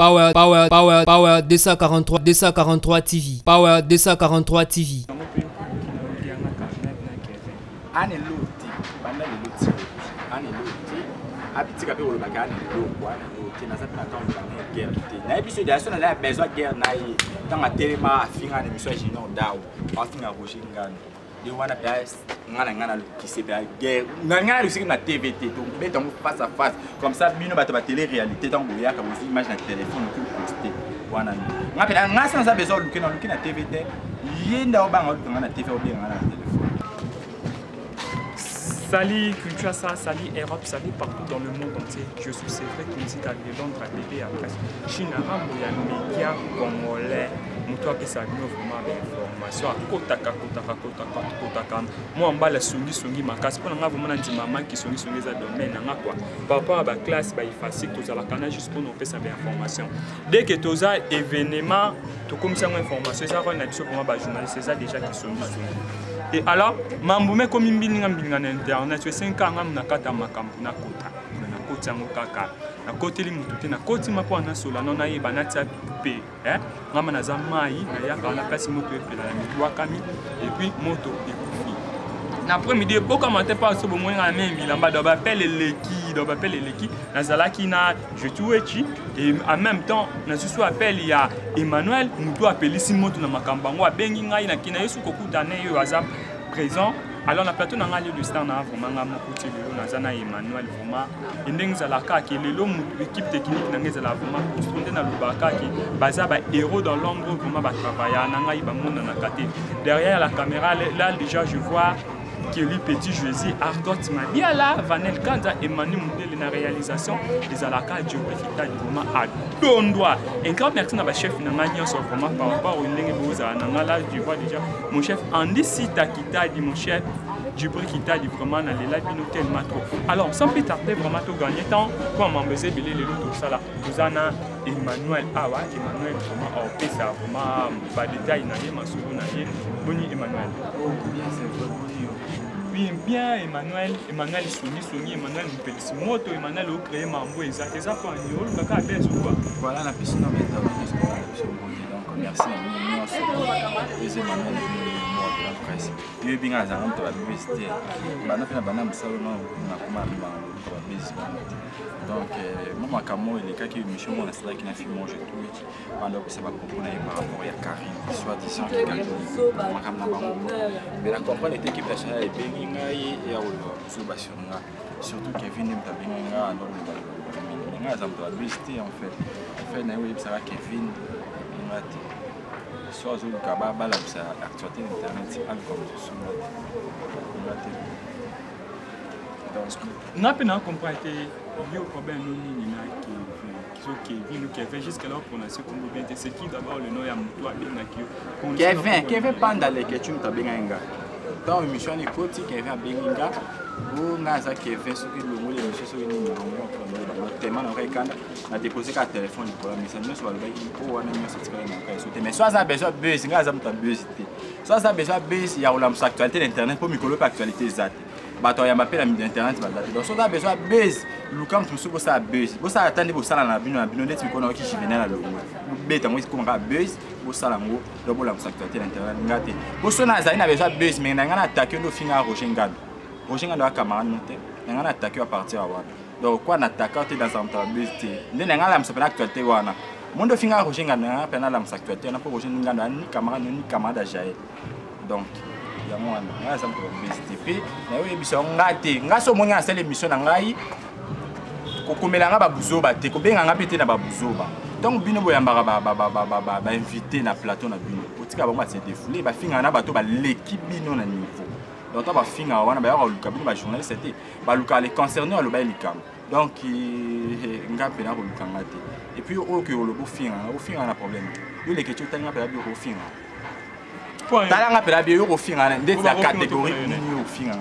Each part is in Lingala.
Power 243 TV. Power 243 TV. Abitika pe olobaka na loko wana te na zata ka on guerre te na ebiso de aso na la besoin guerre na yi tanga telema afinga na biso jino dawo afinga rocher ngana de wana pe ngana ki se pe guerre ngana le na TVT donc beton face à face comme ça bino bato ba télé réalité donc boya ka aussi image na téléphone que poster wana ngape na ngasa na besoin luki na TVT yenda obanga ngana TV obia ngana na téléphone. Salut Kinshasa, salut Europe, salut partout dans le monde entier. Je suis Cédric Musical de Londres à TV à Presse. Chinara Moya média congolais. Moi qui ça nous vraiment d'information à kotaka. Moi en bas la songi ma casse pour nga vraiment dit maman qui songi za domaine nga quoi. Papa à ba classe ba facile tous à la canal juste pour nous faire cette information. Dès que tous ça événement, tout comme ça information, ça va na biso vraiment ba journaliste c'est ça déjà qui songi. Et alors, mambume comme mbinga na internet, tu 5 ans na kata makambu na kota. Na kota ngokaka. Na koti li mututi na koti mapo na sola na yeba na tia pe, ngama na zamai na yaka na place moto epela na mitwa kami et puis moto ekufi. Na après-midi beaucoup commenter pas sur bon na même bilamba do ba appelle leki na zalaki na je tuechi et en même temps na susu appel il y a Emmanuel mutu appeli si moto na makambango abengi ngai na kina yesu kokuta na yo azap présent. Alors na plateau na ngali le star na vraiment nga mokuti lelo na zana Emmanuel vraiment ndenge zalaka ki lelo équipe technique na ngeza vraiment construire na lubaka ki baza ba héros dans l'ombre vraiment ba travailler na ngai ba mona na kate derrière la caméra là déjà je vois Kelly Petit Jésus Argot Madiala Vanel Kanda Emmanuel Mundele na réalisation des alaka Diobrefita vraiment à Dondoa un grand merci na ba chef na nganya so vraiment par rapport au ndenge boza na ngala je vois déjà mon chef Andy Sita Kita dit mon chef Djibril Kita dit vraiment na lela bino tellement trop. Alors sans plus tarder vraiment tout gagner temps pour m'embêter belé les tout ça là Zana Emmanuel Awa Emmanuel vraiment au pesa vraiment pas détail na yema solo na yé boni Emmanuel. Bien c'est vraiment oui, bien Emmanuel Songi, Emmanuel Mpelisi Moto, Emmanuel a créé Mambo et ça pour un euro, le cas est quoi. Voilà la piscine en métal, donc merci à nous, les Emmanuel de la presse. Il est bien à la publicité. Donc, moi, il y a quelques émissions qui ont été filmées, je trouve, pendant que ça va comprendre par rapport à Karim, soit-disant qu'il y a quelques mais la comprendre l'équipe nationale est bien et surtout Kevin est bien dans la publicité en fait, ça va Kevin, soit Zulu Kababa, l'actualité internet, comme on a peine compris que il y a un problème qui fait jusqu'à pour national comme c'est qui d'abord le nom à Kevin Pandale que tu m'as bien dans l'émission de Koti Kevin Benginga ou Naza Kevin ce que le mot de monsieur sur une tellement on a déposé un téléphone pour la mission nous sur le bail pour on a mis cette caméra mais soit ça besoin buzz ngaza muta buzz soit ça besoin buzz il y a la actualité d'internet pour micro pas actualité zate bato ya m'appelle à internet donc soit ça besoin buzz le camp tout ça ça buzz vous ça attendez vous ça na bino ndeti mikono qui chivenait la logo beta moi comme ka buzz vous ça lango donc la actualité d'internet ngate vous so na za ina besoin buzz mais na ngana attaquer ndo finga Roger Ngando a camarade monté na ngana attaquer à partir à wana donc quoi na attaquer dans un buzz te ndé na ngala msapena actualité wana mondo finga Roger Ngando na pena la actualité na pour Roger Ngando ni camarade à jaye donc ya mwana ngaza mko BSTP na yo yebiso ngate ngaso monga asala émission na ngai kokomela nga babuzoba te kobenga nga pete na babuzoba donc bino boyambaka ba invité na plateau na bino otika bango se défouler ba finga na bato ba l'équipe bino na niveau donc ba finga wana ba ya luka bino ba journaliste te ba luka les concernés à lo ba likam donc nga pena ko luka ngate et puis o ke lo bo finga na problème yo les questions tanga pela bio ko finga talanga pela bio ko finga ndeti la catégorie ni ko finga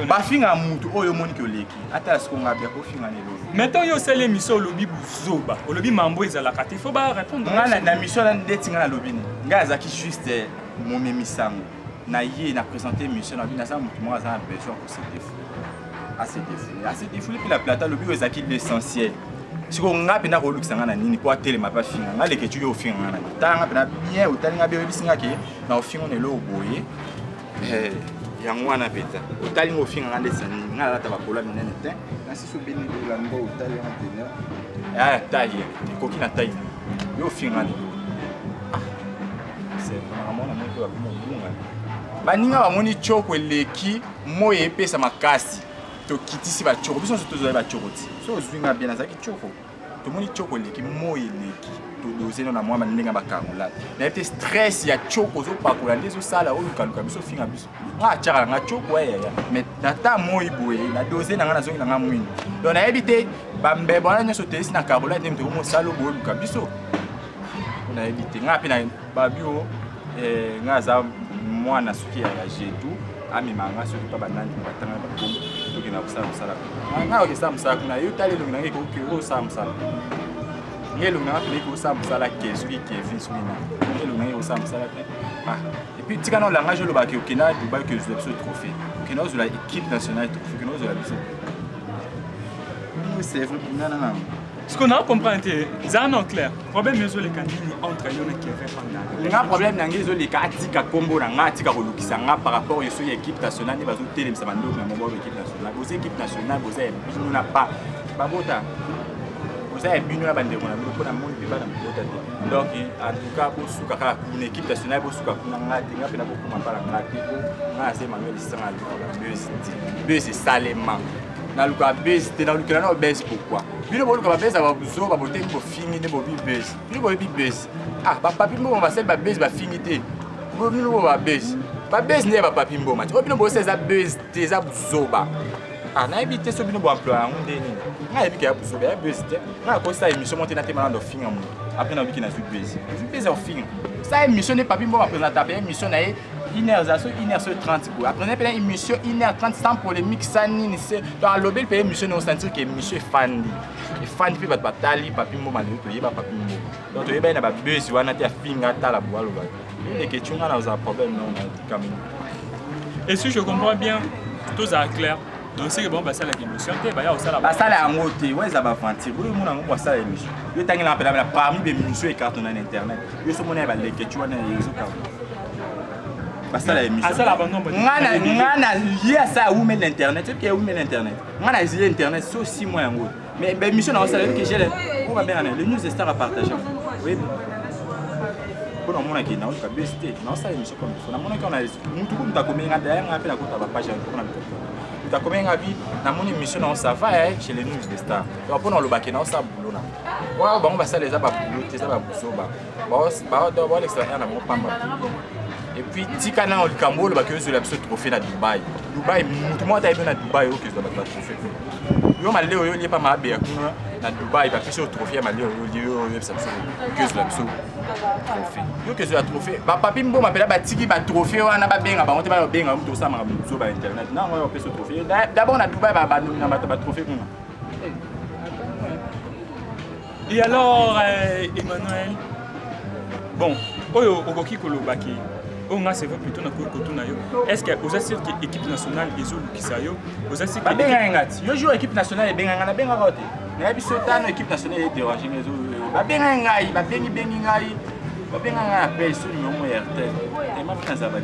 bafinga mutu oyo moni ki oleki ata la sikonga bia ko finga ne lo maintenant yo sele mission lobi buzoba olobi mambo ezala kati faut ba répondre na mission na ndeti nga na lobi ni nga azaki juste momi misango na ye na présenter mission na bina sa mutu mo azana besoin pour se défouler puis la plata lobi ezaki l'essentiel Si on a pena ko lukisa ngana nini kwa tele mapa finga ngale ke tu yo finga ngana tanga pena bien otali ngabe bisinga ke na ofinga ne lo boye yango wana peta otali ngo finga ngande sani ngala ta bakola minene te na siso bini la mbo otali ngana taille ko kina taille yo finga ne c'est vraiment na moko ba bunga baninga bamoni choko eleki moye epesa makasi to kitisi ba choko biso to zo ba choko ti so zwinga bien azaki choko to moni choko eleki moye eleki to dozeno na mwa maninga bakarola na ete stress ya choko zo pakola ndezo sala oyo kaluka biso finga biso nga chaka nga choko ya mais data moye boye na dozena nga na zongi nga mwini donc na ebite bambe bona nyoso tesi na karola ndem to mo salo boye luka biso na ebite nga pe na babio nga za mwana suki ya jetu ami manga soki pa banani batanga bakombo toki na kusala musala nga okesa musala kuna yo tali lungi nange ko kiro sa musala ngelo nga pe ko sa musala ke soki ke fin soki na ngelo nga ko sa musala pe et puis tika no langa jolo ba ke okina Dubai que je l'ai trophée okina zo la équipe nationale trophée que nous zo la biso c'est vrai pour nana. Ce qu'on a compris, c'est en clair. Le problème est que les candidats entre eux qui fait pendant. Le problème c'est que les candidats combo na tika ko lukisa nga par rapport à l'équipe nationale bazo télé ça bando na mobile équipe nationale. Vous équipe nationale vous avez bino na pas babota. Vous avez bino na bande na ko na monde ba na babota. Donc en tout cas pour suka ka une équipe nationale pour suka kuna nga tinga pena ko kuma para nga tiko nga c'est Manuel Sanga le c'est salement. Na luka base te na luka na base pourquoi bino bo luka base ba buzo ba bote ko fini ne bo bi base bino bo bi base ba papi mbo ba sel ba base ba fini te bino bo ba base ne ba papi mbo mati bino bo se za base te za buzo ba na ebite so bino bo emploi ngunde ni na ebike ya buzo ba base te na ko sa émission monter na te malando finga mo après na biki na su base au finga ça émission ne papi mbo ba présenter ba émission na 1h30 pour après on a une émission 1h30 sans polémique sans ni c'est dans l'obel paye émission on sentir que monsieur fan et fan puis bat batali papi mo malé to yeba papi mo donc to yeba na ba buzz wana te finga ta la boalo ba les questions on a un problème non quand même. Et si je comprends bien tout ça clair donc c'est que bon bah ça la émission te ba ya ça la ba ça la ngote ouais ça va fantir vous mon ngo ça la émission yo tangi na pela parmi des émissions et carton na internet yo so mona ba les questions na yezo ka basta la émission ngana yia ça ou men internet c'est que ou men internet ngana yia internet so 6 mois yango mais émission na ça que j'ai on va bien le news star à partager oui pour on mona ki na ka besté na ça émission comme ça na mona ka na mutu ko mta komenga derrière na pela ko ta page ko na ta komenga bi na mona émission na ça va chez les news star donc pour on le baké na ça boulot na wa ba on va ça les aba boulot ça ba buso ba do l'extérieur na mo pamba. Et puis tika na olikambo le bakeyo zo la biso trophée na Dubai mutu mo ta na Dubai o ke zo ba trophée yo malé yo li pa mabe kuna na Dubai ba fiso trophée malé yo ça que zo la biso trophée yo que zo la trophée ba papi mbo mapela ba tiki ba trophée wana ba benga ba monte ba benga mutu sa ma zo ba internet na yo pe so trophée d'abord na Dubai ba nomina ba trophée kuna. Et alors Emmanuel bon oyo okoki kolobaki on a c'est vrai plutôt na koto na yo est-ce que vous avez que équipe nationale ezolu kisayo vous avez que benga ngati yo joue équipe nationale benga ngana benga rote na biso tano équipe nationale est dérangé ngezo ba benga ngai ba bengi ngai ba benga nga pe sur numéro RTL et ma kana za ba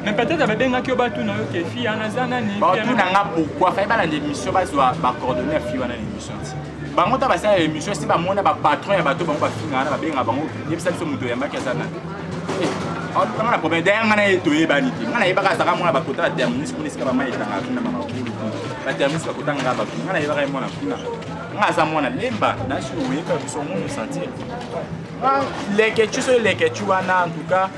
mais peut-être ba benga ki obatu na yo ke fi anazana ni ba tu na nga pourquoi fa ba la émission ba zo ba coordonner fi wana émission bango ta ba sa émission si ba mona ba patron ya bato bango ba finga na ba benga bango yebisa biso muto ya makazana. On a un problème derrière on a été banité on a eu pas ça comme on a pas côté la terminus pour l'escalade mais il a na mama la terminus ba côté ngaba on a eu vraiment na kuna on a ça mona lemba na sur oui que son monde sentir les que tu wana en tout cas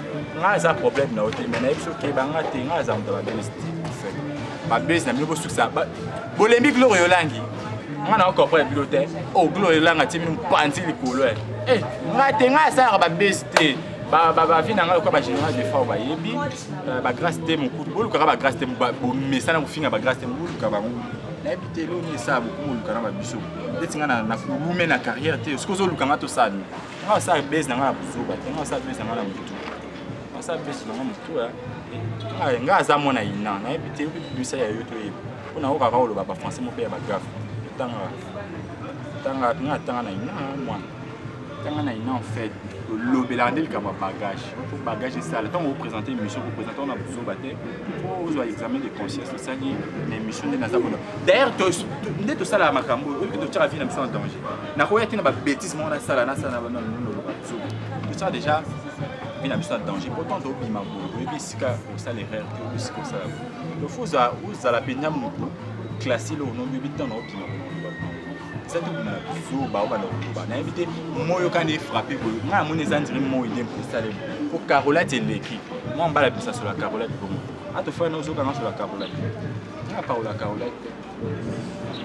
on a ça problème na hôtel mais na biso ke banga te on a ça on va best fait ba best na mieux sur ça polémique lo yolangi on a encore pas piloter oh gloire langa timi mpanzi likolo eh nga ça ba best ba vina nga ko ba général de fa ba yebi ba grâce te mon coup bolu ka ba grâce te bo mesana ko finga ba grâce te bolu ka ba na ebité lo ni ça beaucoup bolu ka na ba biso detinga na ku lume na carrière te ce que zo lukanga to ça nga ça base na nga buzo ba nga ça base na nga mutu nga ça base na nga mutu nga za mona ina na ebité ko bisa ya yo to yebi ona o ka ka lo ba français mo pe ba grave tanga tanga na ina moi tanga na ina en fait le belandel comme bagage pour bagage et ça le temps vous présenter une mission pour présenter on a besoin battre pour examen de conscience ça dit mais mission de nasa bon d'ailleurs tout ça la makambo que tu as vie na mission en danger na ko yati na ba bêtise mon na sala na sana na tout ça déjà vie na mission en danger pourtant do bima bo et puis sika au ça l'erreur que sika ça le faut za za la penya mutu classé le nom de bitan na bima ça tout na zo ba ba na éviter moyo quand il frappé bo na mon ezandiri mo il est installé pour Carolette et l'équipe moi on va la ça sur la Carolette pour moi à te faire nos zo quand sur la Carolette na pas la Carolette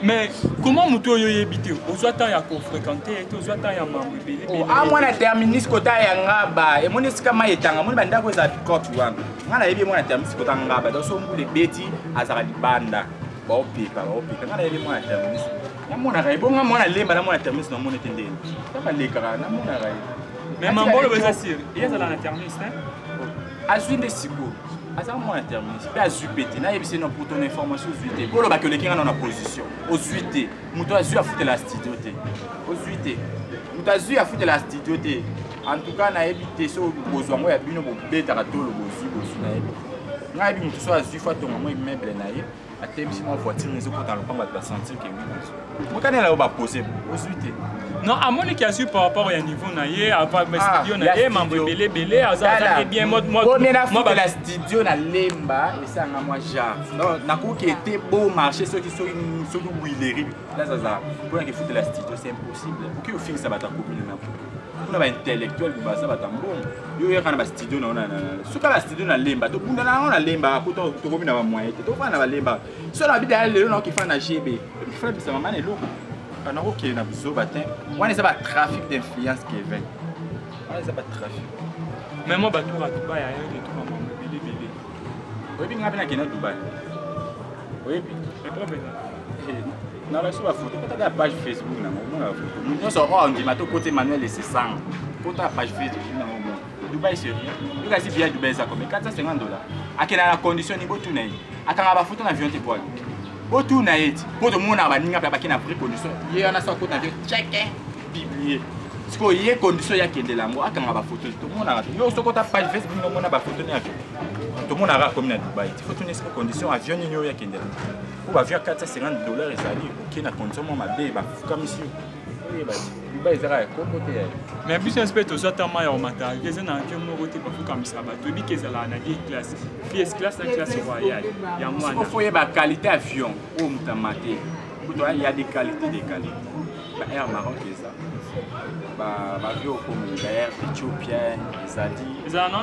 mais comment muto yo yebité ozwata ya ko fréquenter to ozwata ya mambo belé ah moi na terminus kota ya ngaba et mon esika mayetanga mon banda ko za court wangu ngana yebi moi na terminus kota ngaba donc so mbule beti azara libanda ba opika ngana yebi moi na terminus na mona rai bonga mona lemba na mona terminus na mona tendeni tama lekara na mona rai mais mambolo beza sir yeza la terminus hein azwinde siko azara mona terminus pe azupete na yebi c'est non pour ton information zuite ko lo ba que le kinga na position au zuite muto azu a foutre la studio te au zuite muto azu a foutre la studio te en tout cas na yebi te so bozwango ya bino bo beta ka tolo bozu na yebi na yebi muto so azu fa ton mo immeuble na yebi a tempo si mon voiture nous autant le combat de sentir que oui moi quand elle va poser aujourd'hui non à mon qui a su par rapport au niveau na yé avant mes studio na yé mambo belé azala bien moi la studio na lemba et ça nga moi ja non na ko qui était beau marché ceux qui sont Willery là ça pour que foutre la studio c'est impossible pour que au fin ça va ta copine na on a intellectuel ba ça va ta bon yo ya kana ba studio na suka la studio na lemba to bunda na lemba ko to ko bina ba moyen to fa na ba lemba so na bida le no ki fa na GB ki fa bisa mama ne lo kana ko ki na biso batin wana ça va trafic d'influence qui est wana ça va trafic mais moi ba tout à Dubaï a eu tout maman belé oui bi ngabina ki na Dubaï oui bi c'est problème na la sur la photo quand la page Facebook na mo na photo nous so on dit mato côté Manuel et c'est ça côté la page Facebook na mo Dubaï c'est rien il a dit bien Dubaï ça comme $450 akena la condition ni botu na yi akanga ba photo na avion te bois botu na yi poto mo na ba ninga pa bakina vraie condition ye on a ça côté avion check biblier siko ye condition ya kende la mo akanga ba photo to mo na yo so côté page Facebook no mo na ba photo ni avion to mo na ra comme na Dubaï photo ni siko condition avion ni yo ya kende pour avion $450 ezali OK na condition mo mabe ba fuka monsieur Dubaï ezara ko côté mais plus aspect aux autres ma au matin les na avion mo côté ba fuka misala ba to bi kezala na die classe pièce classe na classe royale ya moi il faut y ba qualité avion ou mutamate il y a des qualités ba Air Maroc ça ba avion comme d'ailleurs éthiopien ezali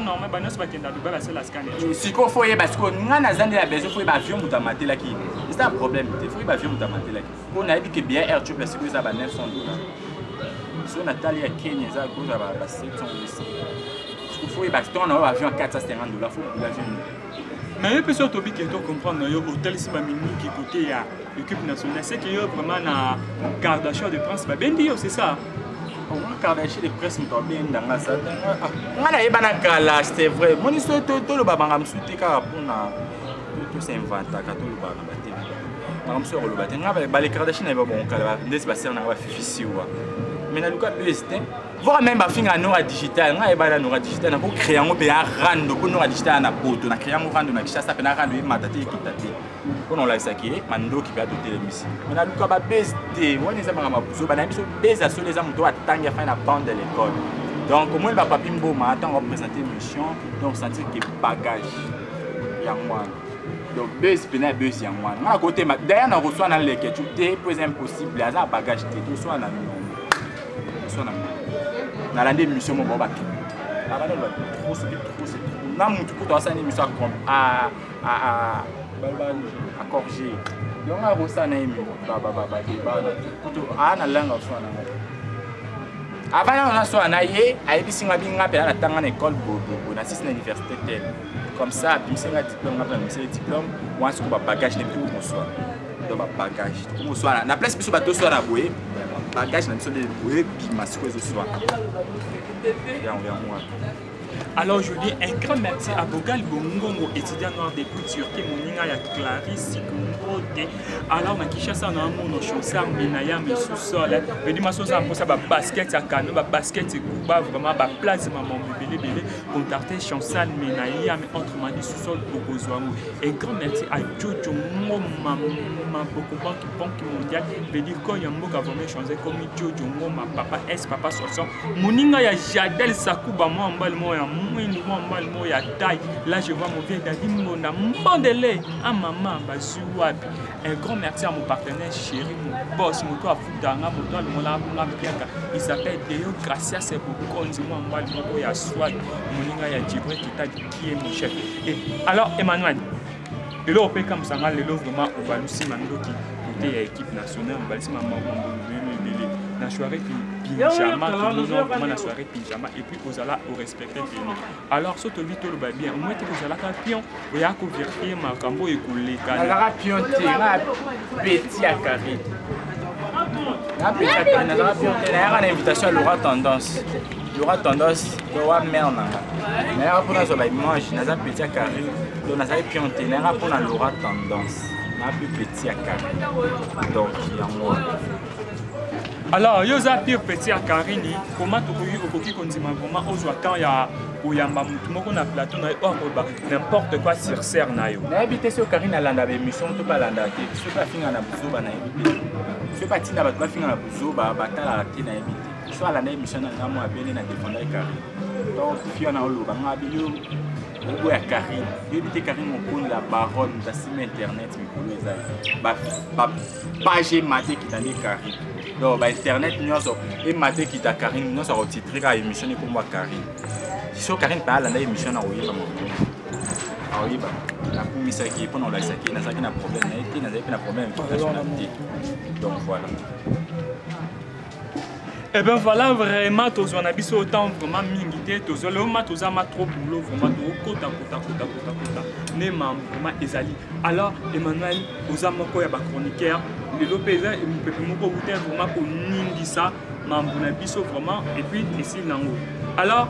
non mais ba non pas kenda Dubaï c'est la scanner si ko faut y parce que ngana zande la besoin faut ba avion mutamate là qui c'est un problème il faut ba avion mutamate là on a dit que bien Air Ethiopia c'est que ça ba $900 si on a talé à Kenya ça cause à ba 700 il faut y parce que on a avion $450 faut l'avion mais il peut surtout bien comprendre yo hôtel si ba minu qui côté ya équipe nationale c'est que yo vraiment na Kardashian de prince ba bendi c'est ça on Kardashian de prince m'to bien dans ça ngana yeba na kala c'est vrai mon histoire to lo babanga msuti ka pona to s'inventa ka to lo babanga baté par exemple lo baté ngaba ba les Kardashian na ba bon kala ndesi ba ser na ba fifisi wa mais na luka PST voir même ba finga no digital nga yeba na no digital na ko créer ngo be ya rando ko no digital na poto na créer ngo rando na kishasa pe na rando e matati ekitati ko no la saki mando ki ba doter émission mais na luka ba PST woni za mama buzo ba na biso beza so les amuto atanga fa na bande de l'école donc au moins ba papi mboma attend représenter émission donc sentir que bagage ya moi donc base pena base ya moi na côté d'ailleurs na reçoit na les que tout est plus impossible à bagage te soit na na la émission mo baba trop c'est na mutu ko to sa émission comme à corriger donc on reçoit na émission ba na langa so na avant on so na ye ayebi singa binga pe na tanga na école bobo na 6 na université tel comme ça puis singa diplôme na c'est diplôme moi ce ko ba bagage de tout on soit donc ba bagage on soit na place biso ba to so na boye bagage na biso de boye puis masiko zo soit ya on vient moi Alors je dis un grand merci à Bogal Bongongo, étudiant noir des coutures, qui moninga ya Clarisse Kumbote. Alors na Kinshasa na mon chansar minaya me sous-sol. Mais dis-moi ça pour ça basket à Kano, basket Kuba vraiment place maman belé contacter chansar minaya mais autrement dit sous-sol au Kozwango. Un grand merci à Jojo Moma beaucoup qui banque mondial. Je dis quand il y a mot vraiment changer comme Jojo Moma papa S papa 60. Moninga ya Jadel Sakuba moi en bal moi ya taille. Là je vois mon vieux Daddy Mona Mbandele à maman Bazuabi. Un grand merci à mon partenaire chéri, mon boss, mon toit Foudanga, mon toit il s'appelle Deo Gracia c'est beaucoup moi en bal moi ya Swag. Moninga ya Djibril qui est mon chef. Et alors Emmanuel, et là on peut comme ça mal le vraiment au Balusi Mando qui côté équipe nationale, Balusi maman na soirée pyjama, tout la soirée pyjama et puis aux ala au respecter bien. Alors ce to vito le bien, moi tu aux ala pion, o ya ko vérifier makambo et koleka. Na pion te na petit à carré. Na petit à carré, na pion te na une invitation à Laura Tendance. Laura Tendance doit merde na. Na pour na so ba mange, na petit à carré. Donc na pion te na pour na Laura Tendance. Na petit à carré. Donc il y a moi. Alors, yo za pire petit à Karini, comment tu peux y continuer vraiment aux quand il y a où yamba moko na plateau na n'importe quoi sur serre na yo. Na habité sur Karine alanda be mission to pas landa te. Ce pas finga na buzoba na habité. Ce pas tina ba finga na buzoba batala te na habité. So alanda mission na ngamo abele na défendre Karine. Donc fio na oloba ngabi yo. Ogo ya Karine. Yo habité Karine mon la baronne da sim internet mikolo eza. Ba page maté qui tandi Karine. Donc, internet, nous avons maté qui t'a Karine, nous avons titré la émission pour moi Karine. Si Karine parle, on a émission à Oyiba. À Oyiba, la commission qui est pendant la saké, n'a pas de problème, n'a pas de problème nationalité. Donc voilà. Et bien voilà vraiment, tous on a vu autant vraiment mingité, tous le moment tous on a trop boulot, vraiment tout kota. Ne vraiment ezali. Alors Emmanuel, aux amoko ya ba chroniqueur. Le Lopeza et mon peuple moko outé vraiment pour ningisa mambuna biso vraiment et puis ici nango. Alors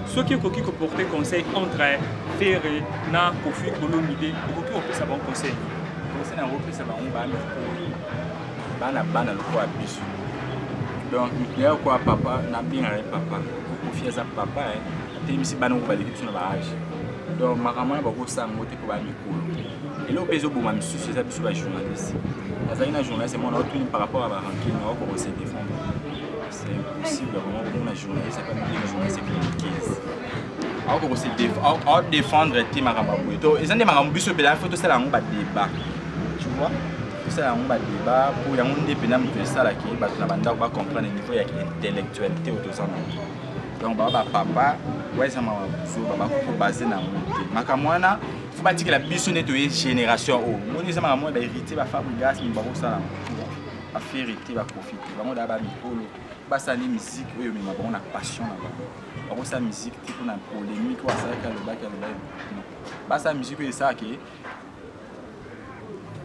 ceux qui ont porté conseil entre Ferré na Kofi Olomide, beaucoup ont fait ça bon conseil. Conseil na repris ça on va bana le quoi biso. Donc il y a quoi papa na bien avec papa. Kofi ça papa hein. Temi si bana ko ba l'équipe sur la âge. Donc ma maman ba ko sango te ko ba mikolo. Et là, au bout de c'est ça, je suis journaliste. Un journaliste, c'est mon autre par rapport à la ranking, on va se défendre. C'est impossible, vraiment, pour un journaliste, c'est pas un journaliste, c'est 15. On va défendre les Maramabou. Et ça, les Maramabou, il faut tout ça, on va débat. Tu vois? Tout ça, on va débat pour y avoir des pénales de ça, qui va comprendre le niveau d'intellectualité autour de ça. Donc, papa, ouais, ça m'a basé dans mon thé. Il faut pas dire que la mission est de génération. Moi, je vais hériter, je vais faire des gaz, je vais faire hériter, je vais profiter. Je vais faire des musique, je vais faire une passion. Je vais faire musique, je vais faire une polémique, je vais faire une musique, je vais faire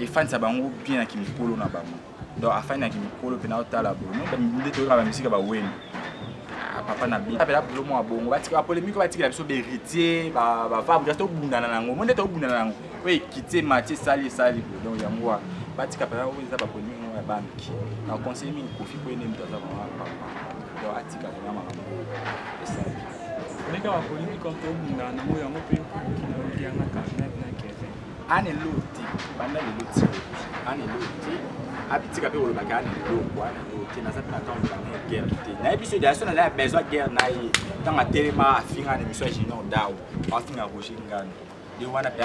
et fans ça bango bien qui me polo na bango. Donc afin na qui me polo pe na otala bo. Non ba minde to ka ba musique ba wen. Papa na bi. Apela bulo mo abongo. Ba tika polémique ba tika biso héritier ba fabrique to bundana nango. Monde to bundana nango. Oui, quitter Mathieu sali donc ya moi. Ba tika pela o za ba polémique mo ya banki. Na conseiller mi Kofi ko ene mto za ba papa. Donc atika ba mama. Et ça. Les gars, la polémique contre bundana nango ya mo pe ki na na ka na kete. Ane loti, banda le loti. Ane loti. Apitika pe olo baka ane loti na sa pe na kan na guerre te. Na ebiso de aso na la besoin guerre na yi. Tanga telema afinga ne miso jino dawo. Afinga rocher ngana. De wana pe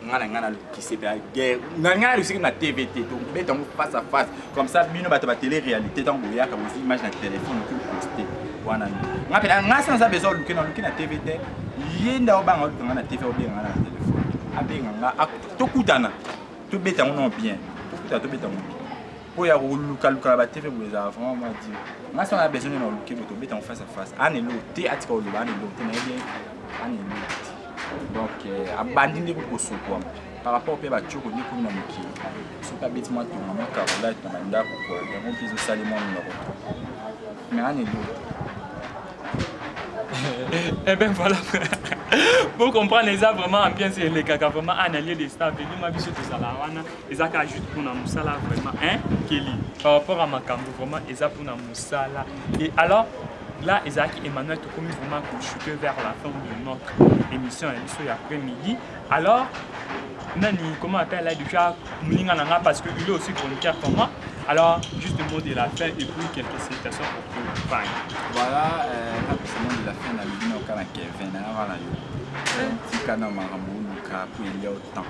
ngana qui se pe guerre. Ngana le na TVT to beto face à face. Comme ça bino bato ba télé réalité donc boya ka aussi image na téléphone ko poster. Wana ni. Ngapela ngasa na besoin luki na TVT. Yenda obanga ngana TV obanga na téléphone. Abenga tokutana tobeta on bien tokutana tobeta on bien po ya luka ba TV pour les enfants moi dire nga si on a besoin de nous luka tobeta en face à face ane lo te atika oloba ane lo te na bien ane lo donc abandine ko soko par rapport pe ba tchoko ni ko na muki so ka beti moi to na ka la to na ndako ko ya mo pizo salimo na ko mais ane lo Et bien voilà. Pour comprendre les gens vraiment ambiance et les caca vraiment analyser les staff et nous ma vie sur tout ça là les gens qui ajoutent pour nous ça là vraiment hein Kelly par rapport à ma cambo vraiment ils ont pour nous ça là et alors là Isaac et Emmanuel tout comme vraiment pour chuter vers la fin de notre émission après-midi alors Nani comment appelle là déjà Moulinga Nanga parce que il est aussi chroniqueur comme moi. Alors, juste le mot de la fin et puis quelques citations pour que Fine. Voilà, c'est le mot de la fin dans le dîner au Canada Kevin. Voilà, si Canada Maramouka pour il y a autant.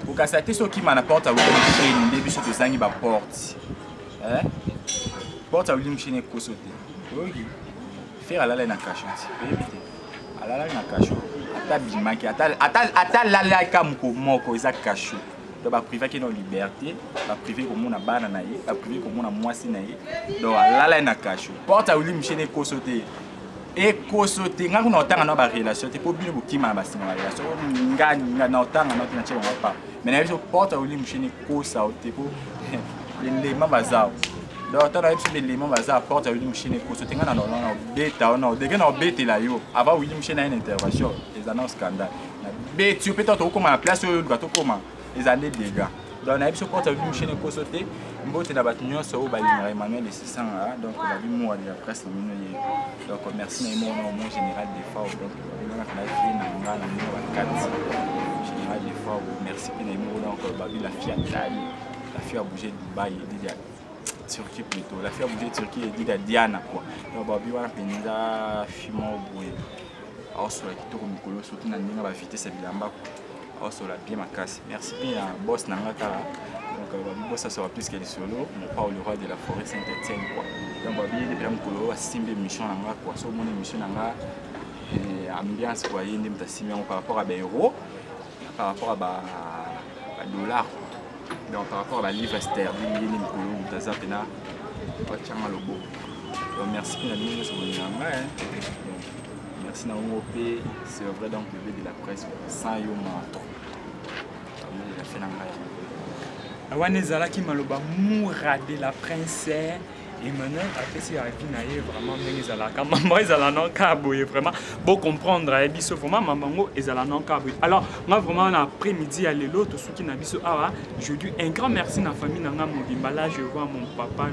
Pour que ça soit qui m'apporte à vous une début sur les années porte. Porte à vous une chaîne éco-sauté. Oui, faire à la laine à cachot. À la laine à cachot. À ta la la comme moko Isaac cachot. Donc, la privé qui est dans la liberté, la privé comme on a banane, la privé comme on a moissine. Donc, là, là, il y a un cachot. Porte à William Chéné Kosoté. Et Kosoté, quand on a autant de relation, c'est pas bien pour qui m'a bassin la relation. On a autant de relation, on va pas. Mais il porte à William Chéné Kosoté pour l'élément bazar. Donc, on a eu l'élément bazar, porte à William Chéné Kosoté. On a bêta, on a déjà bêté là. Avant William Chéné a une intervention, ils ont un scandale. Bêta, peut-être au comment la place sur le gâteau comment. Les années de dégâts. Donc, on a vu ce qu'on a vu Michel Kosoté. On a vu Emmanuel et 600. Donc, on a vu moi de la presse. Donc, merci à mon général des FAO. Donc, on a fait général des FAO. Merci à donc, on a vu la fille à Tali. La fille a bougé de Dubaï et dit Turquie plutôt. La fille a bougé de Turquie et dit à Diana. Donc, on a vu la fille au bout. Alors, sur la Kito Mikolo, surtout dans la vitesse de l'amba. Oh, sur la bien ma casse. Merci bien à boss Nangakara. Donc, le boss ça sera plus qu'elle est solo, mais pas le roi de la forêt Saint-Etienne. Donc, on va bien les Mkolo, assister une émission Nanga, quoi. Sur mon émission Nanga, ambiance, quoi. Il y a une émission par rapport à Béro, par rapport à dollar. Donc, par rapport à la livre sterling, il y a une Mkolo, Tazapena, Pachama Lobo. Donc, merci bien à nous sur le Nanga. Merci Naomo P, c'est vrai donc le de la presse sans yo manto. Il a fait la Awane Zalaki Maloba moura de la princesse et maintenant après si Avinaye vraiment mais Zalaka maman Zalana Kaboye vraiment pour comprendre et biso vraiment mamango et Zalana Kaboye. Alors moi vraiment l'après-midi à l'autre ceux qui n'habitent awa je dis un grand merci na famille nanga Mobimba là je vois mon papa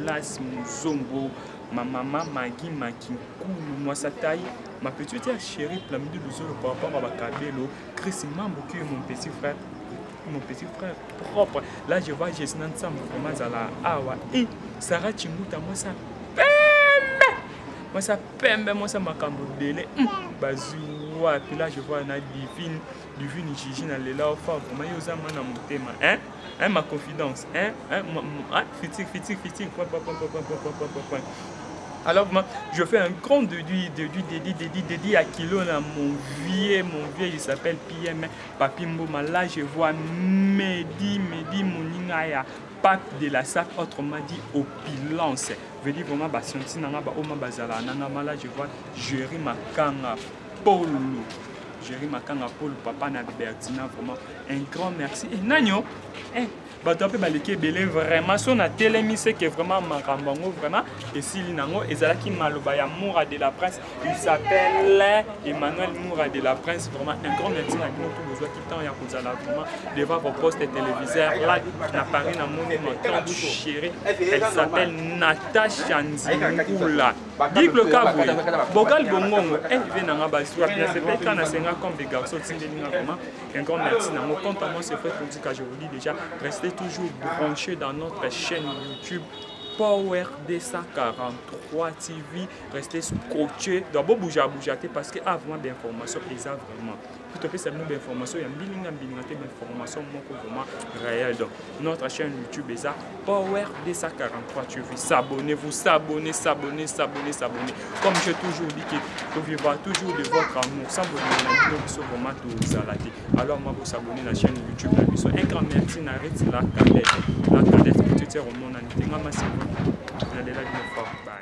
Lolas Muzongo ma maman Magui Makinkulu moi sa taille ma petite chérie Plamidi Luzolo par rapport à Bakabelo Chris Mambo qui est mon petit frère propre là je vois Jesnan Sam vraiment Zala awa et Sarah Chimuta moi ça pembe moi ça makambo délé bazua puis là je vois na divine Gigi na lela ofa vraiment yo za mana motema hein ma confidence fitik point. Alors je fais un grand dédié à Kilo là, mon vieux il s'appelle PM Papi Mboma. Là je vois Mehdi Moningaya Pape de la SAC, autrement dit opulence. Je dis vraiment Bassionti Nanga Oma Bazala Nanga là je vois Jerry Makanga Paul. Jerry Makanga Paul Papa na Bertina vraiment un grand merci. Et Nagno Batope baleke belé vraiment son a télémis c'est que vraiment makambango vraiment et si linango ezalaki maloba ya Moura de la Prince il s'appelle Emmanuel Moura de la Prince vraiment un grand merci à nous tous besoin qui temps ya kozala vraiment devant vos postes téléviseurs là na Paris na mon tante chérie elle s'appelle Natacha Nzingula dit le cabou bocal bongongo elle vient na baswa bien c'est pas quand na senga comme des garçons tindelinga vraiment un grand merci na mon compte à moi c'est fait pour dire que je vous dis déjà restez toujours branchés dans notre chaîne YouTube Power DSA43 TV. Restez scotchés. D'abord bouger parce que avant d'informations, ils ont vraiment. Tout à fait, c'est une information. Il y a d'informations vraiment réelles. Donc, notre chaîne YouTube est Power DSA43 TV. S'abonnez-vous, s'abonnez. Comme j'ai toujours dit que vous vivez toujours de votre amour. S'abonnez sur vraiment tout ça. Alors, moi, vous s'abonnez à la chaîne YouTube. Un grand merci à la cadette. La cadette, petite au monde. Bye.